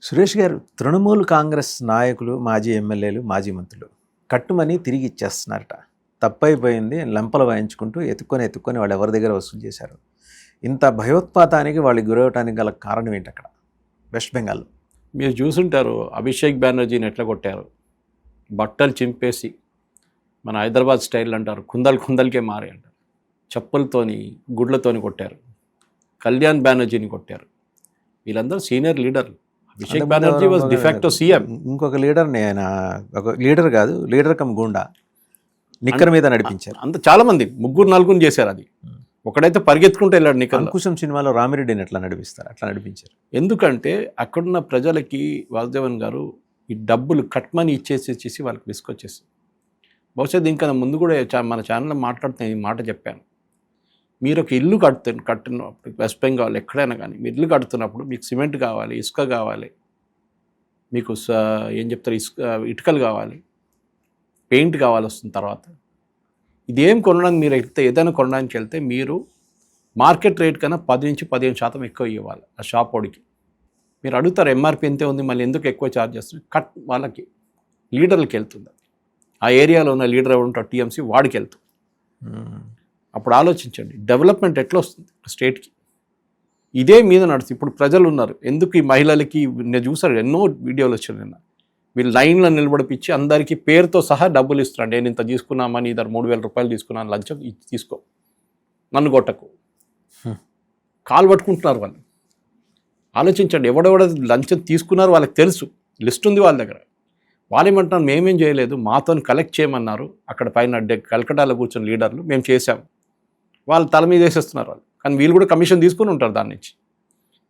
సురేష్ గారు, తృణమూల్ కాంగ్రెస్ నాయకులు, మాజీ ఎమ్మెల్యేలు, మాజీ మంత్రులు కట్టుమని తిరిగి ఇచ్చేస్తున్నారట. తప్పైపోయింది, లెంపలు వాయించుకుంటూ ఎత్తుక్కొని వాళ్ళు ఎవరి దగ్గర వసూలు చేశారు. ఇంత భయోత్పాతానికి వాళ్ళు గురవటానికి గల కారణం ఏంటి అక్కడ వెస్ట్ బెంగాల్లో? మీరు చూసుంటారు అభిషేక్ బెనర్జీని ఎట్లా కొట్టారు. బట్టలు చింపేసి, మన హైదరాబాద్ స్టైల్ అంటారు, కుందలకే మారే అంటారు, చెప్పులతోని గుడ్లతోని కొట్టారు. కళ్యాణ్ బెనర్జీని కొట్టారు. వీళ్ళందరూ సీనియర్ లీడర్లు. Abhishek Banerjee was de facto CM. ఇంకొక లీడర్ని ఆయన ఒక లీడర్ కాదు, లీడర్ కమ్ గుండా నిక్కర్ మీద నడిపించారు. అంత చాలా మంది 3-4 చేశారు. అది ఒకడైతే పరిగెత్తుకుంటూ వెళ్ళాడు నిక్కర్. అంకుశం సినిమాలో రామిరెడ్డిని ఎట్లా నడిపిస్తారు, అట్లా నడిపించారు. ఎందుకంటే అక్కడున్న ప్రజలకి వాసుదేవన్ గారు ఈ డబ్బులు కట్మని ఇచ్చేసి వాళ్ళకి విసుకొచ్చేసి, బహుశా దీనికన్నా ముందు కూడా మన ఛానల్లో మాట్లాడుతున్న ఈ మాట చెప్పాను. మీరు ఒక ఇల్లు కట్టినప్పుడు వెస్ట్ బెంగాల్ ఎక్కడైనా కానీ మీరు ఇల్లు కడుతున్నప్పుడు మీకు సిమెంట్ కావాలి, ఇసుక కావాలి, మీకు ఏం చెప్తారు ఇటుకలు కావాలి, పెయింట్ కావాలి. వస్తుంది తర్వాత ఇదేం కొనడానికి మీరు వెళ్తే, ఏదైనా కొనడానికి వెళ్తే మీరు మార్కెట్ రేట్ కన్నా 10-15% ఎక్కువ ఇవ్వాలి ఆ షాప్ వాడికి. మీరు అడుగుతారు ఎంఆర్పి ఎంతే ఉంది, మళ్ళీ ఎందుకు ఎక్కువ ఛార్జ్ చేస్తారు? వాళ్ళకి లీడర్లకి వెళ్తుంది. ఆ ఏరియాలో ఉన్న లీడర్ ఎవరు ఉంటారు టీఎంసీ వాడికి వెళ్తుంది. అప్పుడు ఆలోచించండి డెవలప్మెంట్ ఎట్లా వస్తుంది స్టేట్కి. ఇదే మీద నడుస్తుంది. ఇప్పుడు ప్రజలు ఉన్నారు, ఎందుకు ఈ మహిళలకి నేను చూసాను ఎన్నో వీడియోలు వచ్చాను నిన్న, వీళ్ళు లైన్లో నిలబడిపించి అందరికీ పేరుతో సహా డబ్బులు ఇస్తున్నాడు. నేను ఇంత తీసుకున్నామని, ఇద్దరు 3,000 రూపాయలు తీసుకున్నాను లంచం, తీసుకో, నన్ను కొట్టకు, కాలు పట్టుకుంటున్నారు వాళ్ళు. ఆలోచించండి, ఎవడెవడ లంచం తీసుకున్నారు వాళ్ళకి తెలుసు, లిస్ట్ ఉంది వాళ్ళ దగ్గర. వాళ్ళు ఏమంటున్నారు, మేమేం చేయలేదు, మాతో కలెక్ట్ చేయమన్నారు అక్కడ పైన కలకటాలో కూర్చొని లీడర్లు, మేము చేసాము. వాళ్ళు తల మీద వేసేస్తున్నారు వాళ్ళు. కానీ వీళ్ళు కూడా కమిషన్ తీసుకుని ఉంటారు దాని నుంచి.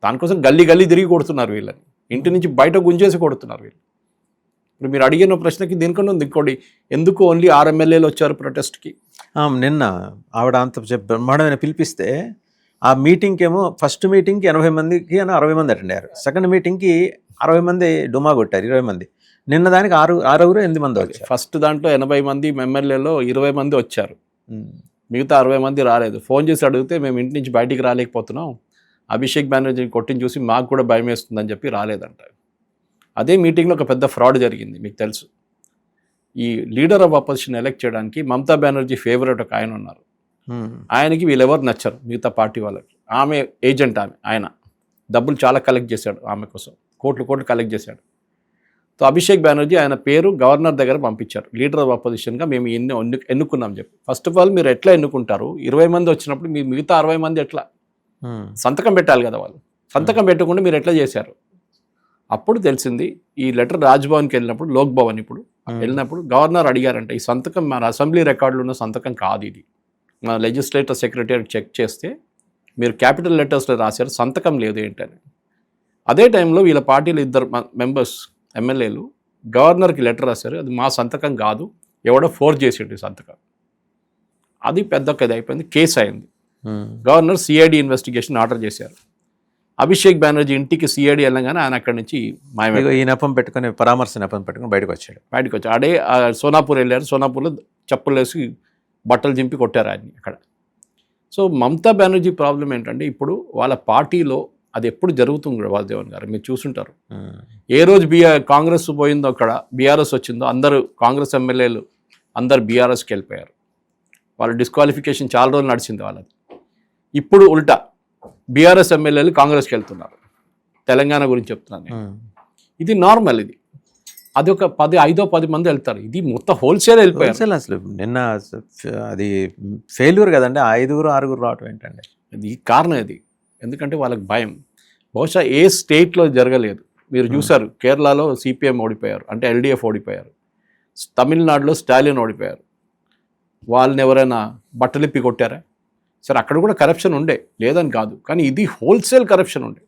దానికోసం గల్లీ తిరిగి కొడుతున్నారు వీళ్ళని, ఇంటి నుంచి బయట గుంజేసి కొడుతున్నారు వీళ్ళు. ఇప్పుడు మీరు అడిగిన ప్రశ్నకి దీనికన్నా ఉంది ఇంకోటి, ఎందుకు ఓన్లీ 6 ఎమ్మెల్యేలు వచ్చారు ప్రొటెస్ట్కి? నిన్న ఆవిడ అంత బ్రహ్మాండమైన పిలిపిస్తే ఆ మీటింగ్కి ఏమో ఫస్ట్ మీటింగ్కి 80 మందికి 60 మంది అటెండ్ అయ్యారు. సెకండ్ మీటింగ్కి 60 మంది డుమా కొట్టారు, 20 మంది. నిన్న దానికి 8 మంది వచ్చారు. ఫస్ట్ దాంట్లో 80 మంది ఎమ్మెల్యేలో 20 మంది వచ్చారు, మిగతా 60 మంది రాలేదు. ఫోన్ చేసి అడిగితే మేము ఇంటి నుంచి బయటికి రాలేకపోతున్నాం, అభిషేక్ బెనర్జీని కొట్టిని చూసి మాకు కూడా భయం వేస్తుందని చెప్పి రాలేదంట. అదే మీటింగ్లో ఒక పెద్ద ఫ్రాడ్ జరిగింది, మీకు తెలుసు. ఈ లీడర్ ఆఫ్ అపోజిషన్ ఎలక్ట్ చేయడానికి మమతా బెనర్జీ ఫేవరెట్ ఒక ఆయన ఉన్నారు. ఆయనకి వీళ్ళెవరు నచ్చరు మిగతా పార్టీ వాళ్ళకి. ఆమె ఏజెంట్, ఆయన డబ్బులు చాలా కలెక్ట్ చేశాడు ఆమె కోసం, కోట్లు కలెక్ట్ చేశాడు. సో అభిషేక్ బెనర్జీ ఆయన పేరు గవర్నర్ దగ్గర పంపించారు, లీడర్ ఆఫ్ అపోజిషన్గా మేము ఎన్నుకున్నాం చెప్పి. ఫస్ట్ ఆఫ్ ఆల్ మీరు ఎట్లా ఎన్నుకుంటారు? 20 మంది వచ్చినప్పుడు మీరు మిగతా 60 మంది ఎట్లా సంతకం పెట్టాలి కదా? వాళ్ళు సంతకం పెట్టకుండా మీరు ఎట్లా చేశారు? అప్పుడు తెలిసింది, ఈ లెటర్ రాజ్భవన్కి వెళ్ళినప్పుడు, లోక్ భవన్ ఇప్పుడు వెళ్ళినప్పుడు గవర్నర్ అడిగారంట, ఈ సంతకం మన అసెంబ్లీ రికార్డులో ఉన్న సంతకం కాదు, ఇది మన లెజిస్లేటివ్ సెక్రటరీ చెక్ చేస్తే మీరు క్యాపిటల్ లెటర్స్లో రాశారు, సంతకం లేదు ఏంటని. అదే టైంలో వీళ్ళ పార్టీలో 2 మెంబర్స్ ఎమ్మెల్యేలు గవర్నర్కి లెటర్ రాశారు, అది మా సంతకం కాదు, ఎవడో ఫోర్జ్ చేసేది సంతకం. అది పెద్ద అయిపోయింది, కేసు అయింది. గవర్నర్ సిఐడి ఇన్వెస్టిగేషన్ ఆర్డర్ చేశారు. అభిషేక్ బెనర్జీ ఇంటికి సిఐడి వెళ్ళగానే ఆయన అక్కడి నుంచి ఈ నెపం పెట్టుకుని, పరామర్శ నెపం పెట్టుకుని బయటకు వచ్చాడు. ఆడే సోనాపూర్ వెళ్ళారు, సోనాపూర్లో చెప్పులు వేసి బట్టలు చింపి కొట్టారు ఆయన్ని అక్కడ. సో మమతా బెనర్జీ ప్రాబ్లం ఏంటంటే, ఇప్పుడు వాళ్ళ పార్టీలో అది ఎప్పుడు జరుగుతుంది కూడా వాసుదేవన్ గారు, మీరు చూసుంటారు. ఏ రోజు కాంగ్రెస్ పోయిందో అక్కడ బీఆర్ఎస్ వచ్చిందో, అందరూ కాంగ్రెస్ ఎమ్మెల్యేలు అందరు బీఆర్ఎస్కి వెళ్ళిపోయారు. వాళ్ళ డిస్క్వాలిఫికేషన్ చాలా రోజులు నడిచింది వాళ్ళది. ఇప్పుడు ఉల్టా బీఆర్ఎస్ ఎమ్మెల్యేలు కాంగ్రెస్కి వెళ్తున్నారు. తెలంగాణ గురించి చెప్తున్నాను. ఇది నార్మల్, అది ఒక 5-10 మంది వెళ్తారు. ఇది మొత్తం హోల్సేల్ వెళ్ళిపోయారు. అసలు నిన్న అది ఫెయిల్యూర్ కదండి, 5-6 రావటం ఏంటండి? ఇది కారణం ఇది. ఎందుకంటే వాళ్ళకి భయం. బహుశా ఏ స్టేట్లో జరగలేదు. మీరు చూసారు, కేరళలో సిపిఎం ఓడిపోయారు, అంటే ఎల్డిఎఫ్ ఓడిపోయారు. తమిళనాడులో స్టాలిన్ ఓడిపోయారు. వాళ్ళని ఎవరైనా బట్టలిప్పి కొట్టారా? సరే, అక్కడ కూడా కరప్షన్ ఉండే, లేదని కాదు, కానీ ఇది హోల్సేల్ కరప్షన్ ఉండే.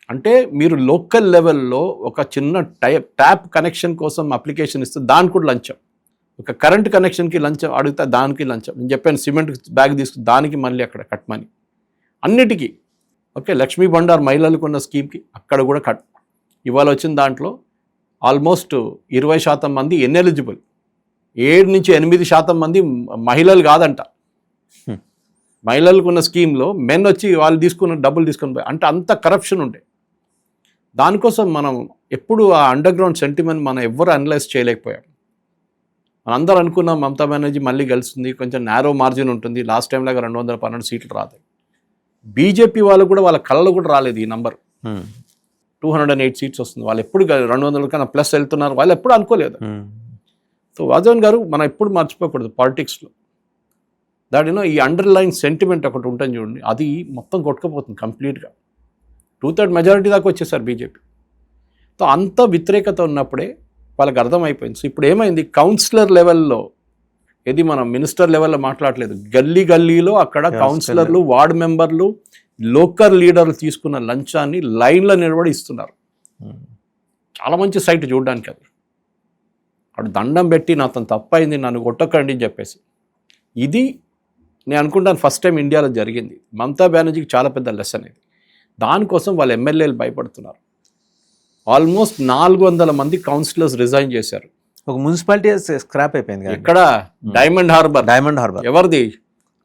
అంటే మీరు లోకల్ లెవెల్లో ఒక చిన్న ట్యాప్ కనెక్షన్ కోసం అప్లికేషన్ ఇస్తే దానికి కూడా లంచం, ఒక కరెంట్ కనెక్షన్కి లంచం అడిగితే దానికి లంచం. నేను చెప్పాను, సిమెంట్ బ్యాగ్ తీసుకుని దానికి మళ్ళీ అక్కడ కట్ మనీ, అన్నిటికీ. ఓకే, లక్ష్మీ బండార్ మహిళలకు ఉన్న స్కీమ్కి అక్కడ కూడా కట్. ఇవాళ వచ్చిన దాంట్లో ఆల్మోస్ట్ 20% మంది ఎన్ఎలిజిబుల్, 7-8% మంది మహిళలు కాదంట. మహిళలకు ఉన్న స్కీమ్లో మెన్ వచ్చి వాళ్ళు తీసుకున్న డబ్బులు తీసుకొని పోయి, అంటే అంత కరప్షన్ ఉండే. దానికోసం మనం ఎప్పుడు ఆ అండర్ గ్రౌండ్ సెంటిమెంట్ మనం ఎవ్వరు అనలైజ్ చేయలేకపోయాం. మనందరూ అనుకున్నాం మమతా బెనర్జీ మళ్ళీ గెలుస్తుంది, కొంచెం నారో మార్జిన్ ఉంటుంది, లాస్ట్ టైం లాగా 212 సీట్లు రాదు. బీజేపీ వాళ్ళు కూడా వాళ్ళ కళలు కూడా రాలేదు ఈ నంబర్. 208 సీట్స్ వస్తుంది. వాళ్ళు ఎప్పుడు 200 కన్నా ప్లస్ వెళ్తున్నారు, వాళ్ళు ఎప్పుడు అనుకోలేదు. సో వాజపేయి గారు మనం ఎప్పుడు మర్చిపోకూడదు పాలిటిక్స్లో. దానిలో ఈ అండర్లైన్ సెంటిమెంట్ ఒకటి ఉంటుంది చూడండి, అది మొత్తం కొట్టుకుపోతుంది కంప్లీట్గా. 2/3 మెజారిటీ దాకా వచ్చేసారు బీజేపీ. సో అంత వ్యతిరేకత ఉన్నప్పుడే వాళ్ళకి అర్థమైపోయింది. సో ఇప్పుడు ఏమైంది, కౌన్సిలర్ లెవెల్లో, ఇది మనం మినిస్టర్ లెవెల్లో మాట్లాడలేదు, గల్లీ గల్లీలో అక్కడ కౌన్సిలర్లు, వార్డు మెంబర్లు, లోకల్ లీడర్లు తీసుకున్న లంచాన్ని లైన్లో నిలబడి ఇస్తున్నారు. చాలా మంచి సైట్ చూడడానికి. అది అక్కడ దండం పెట్టి నాతో తప్పైంది, నన్ను కొట్టకండి అని చెప్పేసి. ఇది నేను అనుకుంటాను ఫస్ట్ టైం ఇండియాలో జరిగింది. మమతా బెనర్జీకి చాలా పెద్ద లెసన్ ఇది. దానికోసం వాళ్ళ ఎమ్మెల్యేలు భయపడుతున్నారు. ఆల్మోస్ట్ 400 మంది కౌన్సిలర్స్ రిజైన్ చేశారు. ఒక మున్సిపాలిటీ స్క్రాప్ అయిపోయింది. ఎక్కడ? Diamond harbour. ఎవరిది?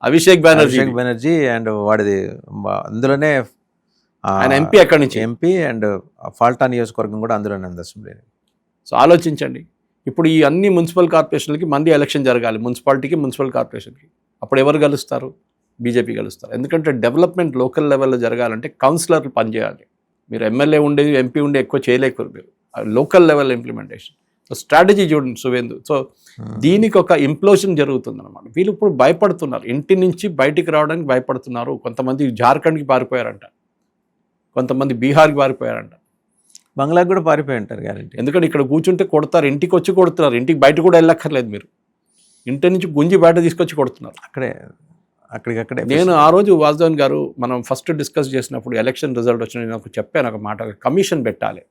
అభిషేక్ బెనర్జీ అండ్ వాడిది. అందులోనే ఆయన ఎంపీ. అక్కడి నుంచి ఎంపీ అండ్ ఫాల్టా నియోజకవర్గం కూడా అందులోనే ఉంది అసెంబ్లీ. సో ఆలోచించండి, ఇప్పుడు ఈ అన్ని మున్సిపల్ కార్పొరేషన్లకి మంది ఎలక్షన్ జరగాలి, మున్సిపాలిటీకి, మున్సిపల్ కార్పొరేషన్కి. అప్పుడు ఎవరు గెలుస్తారు? బీజేపీ గెలుస్తారు. ఎందుకంటే డెవలప్మెంట్ లోకల్ లెవెల్లో జరగాలంటే కౌన్సిలర్లు పనిచేయాలి. మీరు ఎమ్మెల్యే ఉండేది, ఎంపీ ఉండే ఎక్కువ చేయలేకపోరు మీరు. Local level implementation. So strategy చూడండి సువేందు. సో దీనికి ఒక ఇంప్లోషన్ జరుగుతుంది అనమాట. వీళ్ళు ఇప్పుడు భయపడుతున్నారు, ఇంటి నుంచి బయటికి రావడానికి భయపడుతున్నారు. కొంతమంది జార్ఖండ్కి పారిపోయారంట, కొంతమంది బీహార్కి పారిపోయారంట, బంగ్లాకి కూడా పారిపోయి ఉంటారు గ్యారెంటీ. ఎందుకంటే ఇక్కడ కూర్చుంటే కొడతారు, ఇంటికి వచ్చి కొడుతున్నారు. ఇంటికి బయట కూడా వెళ్ళక్కర్లేదు, మీరు ఇంటి నుంచి గుంజి బయట తీసుకొచ్చి కొడుతున్నారు. అక్కడికక్కడే. నేను ఆ రోజు వాజపేయి గారు మనం ఫస్ట్ డిస్కస్ చేసినప్పుడు ఎలక్షన్ రిజల్ట్ వచ్చిన నేను చెప్పాను ఒక మాట, కమిషన్ పెట్టాలి.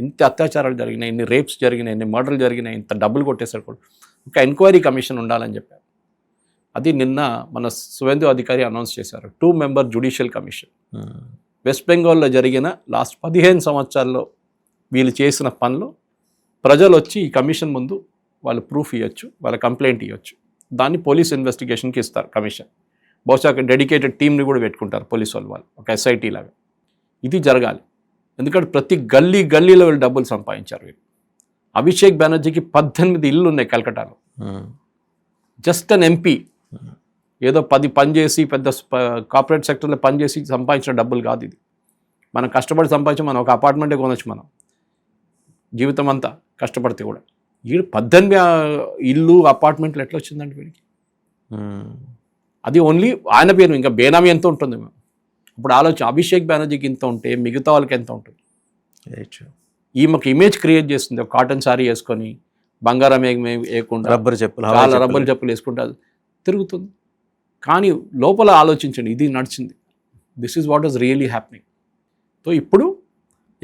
ఇంత అత్యాచారాలు జరిగినాయి, ఇన్ని రేప్స్ జరిగినాయి, ఇన్ని మర్డర్లు జరిగినాయి, ఇంత డబ్బులు కొట్టేశారు కూడా, ఒక ఎంక్వైరీ కమిషన్ ఉండాలని చెప్పారు. అది నిన్న మన సువేందు అధికారి అనౌన్స్ చేశారు, 2 మెంబర్ జ్యుడిషియల్ కమిషన్. వెస్ట్ బెంగాల్లో జరిగిన లాస్ట్ 15 సంవత్సరాల్లో వీళ్ళు చేసిన పనులు ప్రజలు వచ్చి ఈ కమిషన్ ముందు వాళ్ళు ప్రూఫ్ ఇవ్వచ్చు, వాళ్ళ కంప్లైంట్ ఇవ్వచ్చు. దాన్ని పోలీస్ ఇన్వెస్టిగేషన్కి ఇస్తారు కమిషన్. బహుశా డెడికేటెడ్ టీమ్ని కూడా పెట్టుకుంటారు పోలీసు వాళ్ళు, ఒక ఎస్ఐటీ లాగా. ఇది జరగాలి. ఎందుకంటే ప్రతి గల్లీలో వీళ్ళు డబ్బులు సంపాదించారు. వీళ్ళు అభిషేక్ బెనర్జీకి 18 ఇళ్ళు ఉన్నాయి కలకటాలో. జస్ట్ అన్ ఎంపీ ఏదో 10 పనిచేసి పెద్ద కార్పొరేట్ సెక్టర్లో పనిచేసి సంపాదించిన డబ్బులు కాదు ఇది. మనం కష్టపడి సంపాదించి మనం ఒక అపార్ట్మెంటే కొనొచ్చు మనం జీవితం అంతా కష్టపడితే కూడా. వీడు 18 ఇల్లు అపార్ట్మెంట్లు ఎట్లా వచ్చిందండి వీడికి? అది ఓన్లీ ఆయన పేరు, ఇంకా బేనామీ ఎంత ఉంటుంది? ఇప్పుడు ఆలోచన, అభిషేక్ బెనర్జీకి ఇంత ఉంటే మిగతా వాళ్ళకి ఎంత ఉంటుంది? ఈమెకు ఇమేజ్ క్రియేట్ చేస్తుంది. ఒక కాటన్ సారీ వేసుకొని బంగారం వేయకుండా రబ్బర్ చెప్పులు వేసుకుంటే తిరుగుతుంది. కానీ లోపల ఆలోచించండి, ఇది నడిచింది. This is what is really happening. So ఇప్పుడు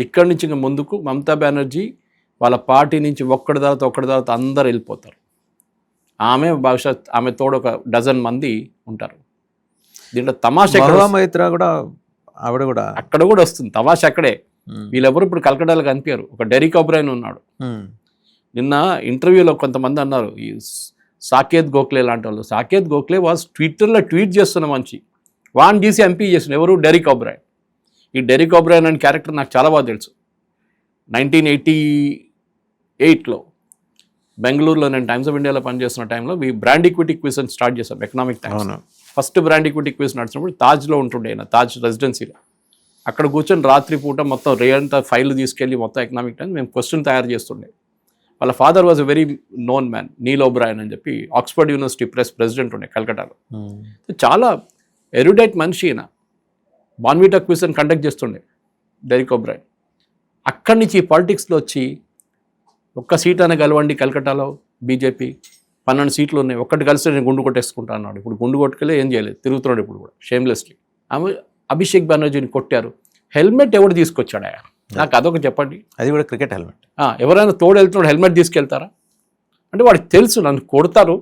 ఇక్కడి నుంచి ఇంకా ముందుకు మమతా బెనర్జీ వాళ్ళ పార్టీ నుంచి ఒక్కడి తర్వాత అందరు వెళ్ళిపోతారు. బహుశా ఆమె తోడు ఒక డజన్ మంది ఉంటారు. దీంట్లో తమాషా కూడా ఆవిడ కూడా అక్కడ కూడా వస్తుంది. తమాషా అక్కడే. వీళ్ళెవరు ఇప్పుడు కలకటాలో కనిపించారు. ఒక డెరిక్ ఒబ్రైన్ ఉన్నాడు. నిన్న ఇంటర్వ్యూలో కొంతమంది అన్నారు, ఈ సాకేత్ గోఖలే లాంటి వాళ్ళు. సాకేత్ గోఖలే వాజ్ ట్విట్టర్లో ట్వీట్ చేస్తున్న మంచి వాన్ చేసి ఎంపీ చేసిన ఎవరు? Derek O'Brien. ఈ డెరిక్ ఒబ్రైన్ అనే క్యారెక్టర్ నాకు చాలా బాగా తెలుసు. 1988లో బెంగళూరులో నేను టైమ్స్ ఆఫ్ ఇండియాలో పనిచేస్తున్న టైంలో ఈ బ్రాండ్ ఈక్విటీ క్విజ్ అని స్టార్ట్ చేశాం. Economic times first brand equity quiz నడిచినప్పుడు తాజ్లో ఉంటుండే, తాజ్ రెసిడెన్సీలో. అక్కడ కూర్చొని రాత్రి పూట మొత్తం రేంత ఫైల్ తీసుకెళ్ళి మొత్తం ఎకనామిక్ టైమ్స్ మేము క్వశ్చన్ తయారు చేస్తుండే. వాళ్ళ father was a very known man, Neil O'Brien అని చెప్పి ఆక్స్ఫర్డ్ యూనివర్సిటీ ప్రెసిడెంట్ ఉండే కలకటాలో. చాలా ఎరుడైట్ మనిషి ఈయన. బాన్విటా క్విజ్ అని కండక్ట్ చేస్తుండే డెరిక్ ఒబ్రాయన్. అక్కడి నుంచి పాలిటిక్స్లో వచ్చి ఒక్క సీట్ అనే గెలవండి కలకటాలో బీజేపీ 12 సీట్లు ఉన్నాయి, ఒక్కటి కలిసి నేను గుండు కొట్టేసుకుంటా అన్నాడు. ఇప్పుడు గుండు కొట్టుకెళ్ళి ఏం చేయలేదు, తిరుగుతున్నాడు ఇప్పుడు కూడా షేమ్లెస్లీ. ఆమె అభిషేక్ బెనర్జీని కొట్టారు. హెల్మెట్ ఎవడు తీసుకొచ్చాడు? నాకు అదొక చెప్పండి. అది కూడా క్రికెట్ హెల్మెట్. ఎవరైనా తోడు వెళ్తున్నాడు హెల్మెట్ తీసుకెళ్తారా? అంటే వాడికి తెలుసు నన్ను కొడతారు,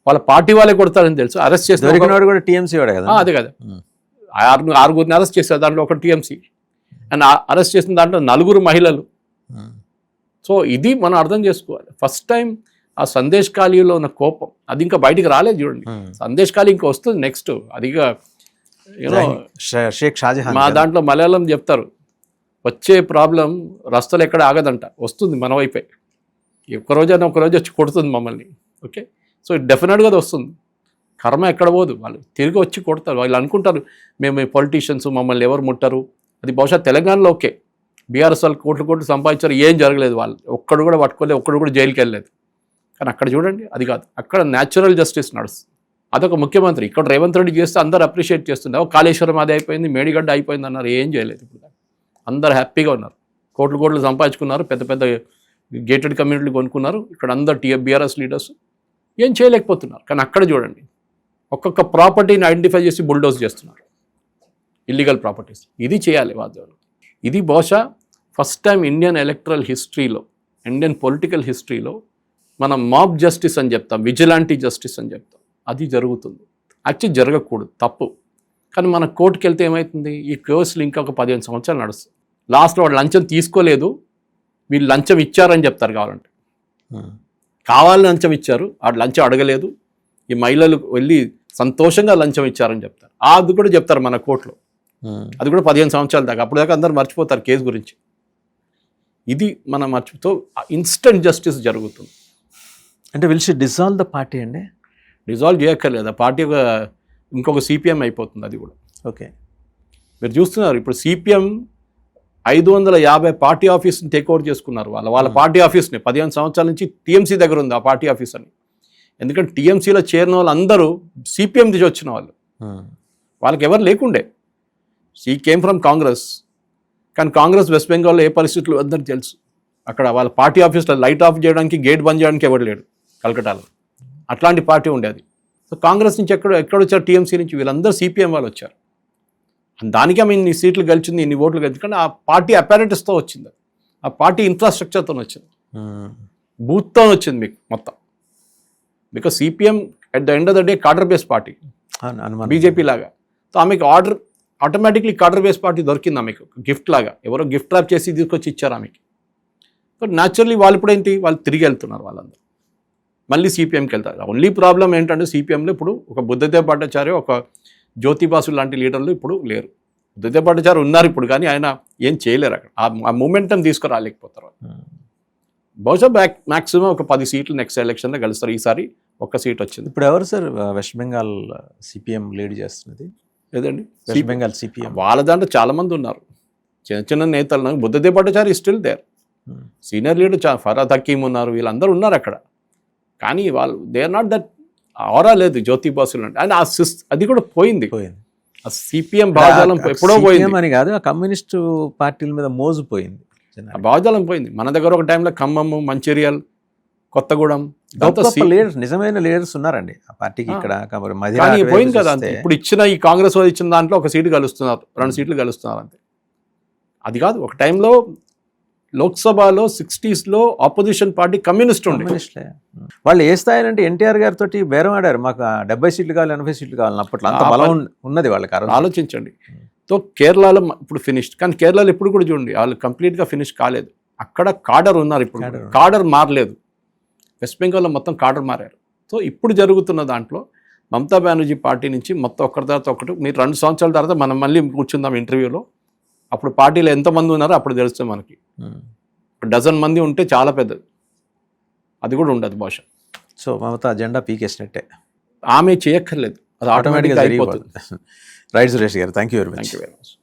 వాళ్ళ పార్టీ వాళ్ళే కొడతారని తెలుసు. అరెస్ట్ చేస్తారు కూడా టీఎంసీ వాడే కదా. అదే కదా, 6గురిని అరెస్ట్ చేశారు. దాంట్లో ఒక టీఎంసీ అండ్ అరెస్ట్ చేసిన దాంట్లో 4 మహిళలు. సో ఇది మనం అర్థం చేసుకోవాలి. ఫస్ట్ టైం ఆ సందేశ్ ఖాళీలో ఉన్న కోపం అది ఇంకా బయటికి రాలేదు చూడండి. సందేశ్ ఖాళీ ఇంకా వస్తుంది నెక్స్ట్. అదిగా యూనో షేక్ షాజహాన్. మా దాంట్లో మలయాళం చెప్తారు, వచ్చే ప్రాబ్లం రస్తలు ఎక్కడ ఆగదంట, వస్తుంది మన వైపే. ఒక్కరోజైనా ఒకరోజు వచ్చి కొడుతుంది మమ్మల్ని. ఓకే, సో డెఫినెట్గా అది వస్తుంది. కర్మ ఎక్కడ పోదు, వాళ్ళు తిరిగి వచ్చి కొడతారు. వాళ్ళు అనుకుంటారు మేము పొలిటీషియన్స్ మమ్మల్ని ఎవరు ముట్టరు. అది బహుశా తెలంగాణలో ఓకే, బీఆర్ఎస్ వాళ్ళు కోట్లు సంపాదించారు, ఏం జరగలేదు, వాళ్ళు ఒక్కడు కూడా పట్టుకోలేదు, ఒక్కడు కూడా జైలుకి వెళ్ళలేదు. కానీ అక్కడ చూడండి అది కాదు, అక్కడ న్యాచురల్ జస్టిస్ నడుస్తుంది. అదొక ముఖ్యమంత్రి. ఇక్కడ రేవంత్ రెడ్డి చేస్తే అందరూ అప్రిషియేట్ చేస్తున్నారు. కాళేశ్వరం అది అయిపోయింది, మేడిగడ్డ అయిపోయింది అన్నారు, ఏం చేయలేదు. ఇప్పుడు అందరు హ్యాపీగా ఉన్నారు, కోట్లు సంపాదించుకున్నారు, పెద్ద పెద్ద గేటెడ్ కమ్యూనిటీలు కొనుక్కున్నారు. ఇక్కడ అందరు బీఆర్ఎస్ లీడర్స్ ఏం చేయలేకపోతున్నారు. కానీ అక్కడ చూడండి, ఒక్కొక్క ప్రాపర్టీని ఐడెంటిఫై చేసి బుల్డోజ్ చేస్తున్నారు, ఇల్లీగల్ ప్రాపర్టీస్. ఇది చేయాలి వాద్యాలు. ఇది బహుశా ఫస్ట్ టైం ఇండియన్ ఎలక్టరల్ హిస్టరీలో, ఇండియన్ పొలిటికల్ హిస్టరీలో మనం మాబ్ జస్టిస్ అని చెప్తాం, విజిలాంటీ జస్టిస్ అని చెప్తాం. అది జరుగుతుంది. యాక్చువల్లీ జరగకూడదు, తప్పు. కానీ మన కోర్టుకి వెళ్తే ఏమవుతుంది, ఈ కేసులు ఇంకా ఒక 15 సంవత్సరాలు నడుస్తుంది. లాస్ట్లో వాడు లంచం తీసుకోలేదు, వీళ్ళు లంచం ఇచ్చారని చెప్తారు. కావాలని లంచం ఇచ్చారు, వాడు లంచం అడగలేదు, ఈ మహిళలు వెళ్ళి సంతోషంగా లంచం ఇచ్చారని చెప్తారు. అది కూడా చెప్తారు మన కోర్టులో. అది కూడా 15 సంవత్సరాల దాకా. అప్పుడు దాకా అందరు మర్చిపోతారు కేసు గురించి. ఇది మనం మర్చిపోతూ ఇన్స్టెంట్ జస్టిస్ జరుగుతుంది. అంటే will she dissolve the party అండి? డిజాల్వ్ చేయక్కర్లేదు, ఆ పార్టీ ఇంకొక సిపిఎం అయిపోతుంది. అది కూడా ఓకే. మీరు చూస్తున్నారు ఇప్పుడు సిపిఎం 550 పార్టీ ఆఫీస్ని టేక్ ఓవర్ చేసుకున్నారు. వాళ్ళ పార్టీ ఆఫీస్ని 15 సంవత్సరాల నుంచి టీఎంసీ దగ్గర ఉంది ఆ పార్టీ ఆఫీస్ అని. ఎందుకంటే టీఎంసీలో చేరిన వాళ్ళు అందరూ సిపిఎం దిగి వచ్చిన వాళ్ళు, వాళ్ళకి ఎవరు లేకుండే. She came from Congress. కానీ కాంగ్రెస్ వెస్ట్ బెంగాల్లో ఏ పరిస్థితులు అందరికీ తెలుసు. అక్కడ వాళ్ళ పార్టీ ఆఫీస్లో లైట్ ఆఫ్ చేయడానికి, గేట్ బంద్ చేయడానికి ఎవరు లేడు కలకటాలో. అట్లాంటి పార్టీ ఉండేది. సో కాంగ్రెస్ నుంచి ఎక్కడొచ్చారు, టీఎంసీ నుంచి. వీళ్ళందరూ సిపిఎం వాళ్ళు వచ్చారు. దానికి ఆమె ఇన్ని సీట్లు గెలిచింది, ఇన్ని ఓట్లు గెలిచింది. కానీ ఆ పార్టీ అపారెటస్తో వచ్చింది, ఆ పార్టీ ఇన్ఫ్రాస్ట్రక్చర్తో వచ్చింది, బూత్తో వచ్చింది మీకు మొత్తం. Because CPM at the end of the day cadre base party, BJP లాగా. సో ఆమెకు ఆటోమేటిక్లీ కాడర్ బేస్ పార్టీ దొరికింది ఆమెకు గిఫ్ట్ లాగా. ఎవరో గిఫ్ట్ ర్యాప్ చేసి తీసుకొచ్చి ఇచ్చారు ఆమెకి. సో న్యాచురల్లీ వాళ్ళు ఇప్పుడు ఏంటి, వాళ్ళు తిరిగి వెళ్తున్నారు, వాళ్ళందరూ మళ్ళీ సిపిఎంకి వెళ్తారు. ఓన్లీ ప్రాబ్లం ఏంటంటే సిపిఎంలో ఇప్పుడు ఒక బుద్ధదేవ్ భట్టాచార్య, ఒక జ్యోతిబాసు లాంటి లీడర్లు ఇప్పుడు లేరు. బుద్ధదేవ్ భట్టాచార్య ఉన్నారు ఇప్పుడు, కానీ ఆయన ఏం చేయలేరు అక్కడ. ఆ మూమెంటం తీసుకురాలేకపోతారు. బహుశా మ్యాక్సిమం ఒక 10 సీట్లు నెక్స్ట్ ఎలక్షన్లో గెలుస్తారు. ఈసారి 1 సీట్ వచ్చింది. ఇప్పుడు ఎవరు sir west Bengal CPM lead చేస్తున్నది? ఏదండి వెస్ట్ బెంగాల్ సిపిఎం వాళ్ళ దాంట్లో చాలా మంది ఉన్నారు, చిన్న నేతలు. Buddhadeb Bhattacharya still there, senior leader Firhad Hakim ఉన్నారు, వీళ్ళందరూ ఉన్నారు అక్కడ. కానీ వాళ్ళు they are not that aura లేదు జ్యోతిబాసులు అంటే. అండ్ అది కూడా పోయింది. ఆ సిపిఎం భావజాలం ఎప్పుడో పోయింది అని కాదు, ఆ కమ్యూనిస్టు పార్టీల మీద మోజుపోయింది, ఆ భావజాలం పోయింది. మన దగ్గర ఒక టైంలో ఖమ్మం, మంచిర్యాల్, కొత్తగూడెం లీడర్స్, నిజమైన లీడర్స్ ఉన్నారండి ఆ పార్టీకి ఇక్కడ. కానీ పోయింది కదా. ఇప్పుడు ఇచ్చిన ఈ కాంగ్రెస్ వాళ్ళు ఇచ్చిన దాంట్లో 1 సీటు గెలుస్తున్నారు, 2 సీట్లు గెలుస్తున్నారు అంతే. అది కాదు, ఒక టైంలో లోక్సభలో 60s ఆపోజిషన్ పార్టీ కమ్యూనిస్ట్ ఉండే. వాళ్ళు ఏ స్థాయి అంటే ఎన్టీఆర్ గారితో బేరం ఆడారు, మాకు 70 సీట్లు కావాలి, 80 సీట్లు కావాలి. అప్పట్లో అంత బలం ఉన్నది వాళ్ళకి. ఆలోచించండి. సో కేరళలో ఇప్పుడు ఫినిష్డ్, కానీ కేరళలో ఇప్పుడు కూడా చూడండి వాళ్ళు కంప్లీట్గా ఫినిష్ కాలేదు. అక్కడ కాడర్ ఉన్నారు, ఇప్పుడు కాడర్ మారలేదు. వెస్ట్ బెంగాల్లో మొత్తం కాడర్ మారారు. సో ఇప్పుడు జరుగుతున్న దాంట్లో మమతా బెనర్జీ పార్టీ నుంచి మొత్తం ఒకరి తర్వాత ఒకటి. మీరు 2 సంవత్సరాల తర్వాత మనం మళ్ళీ కూర్చుందాం ఇంటర్వ్యూలో, అప్పుడు పార్టీలో ఎంతమంది ఉన్నారో అప్పుడు తెలుస్తుంది మనకి. 12 మంది ఉంటే చాలా పెద్దది, అది కూడా ఉండదు భాష. సో మమతా అజెండా పీకేసినట్టే, ఆమె చేయక్కర్లేదు, అది ఆటోమేటిక్గా అయిపోతుంది. రైట్ సురేష్ గారు, థ్యాంక్ యూ వెరీ మచ్.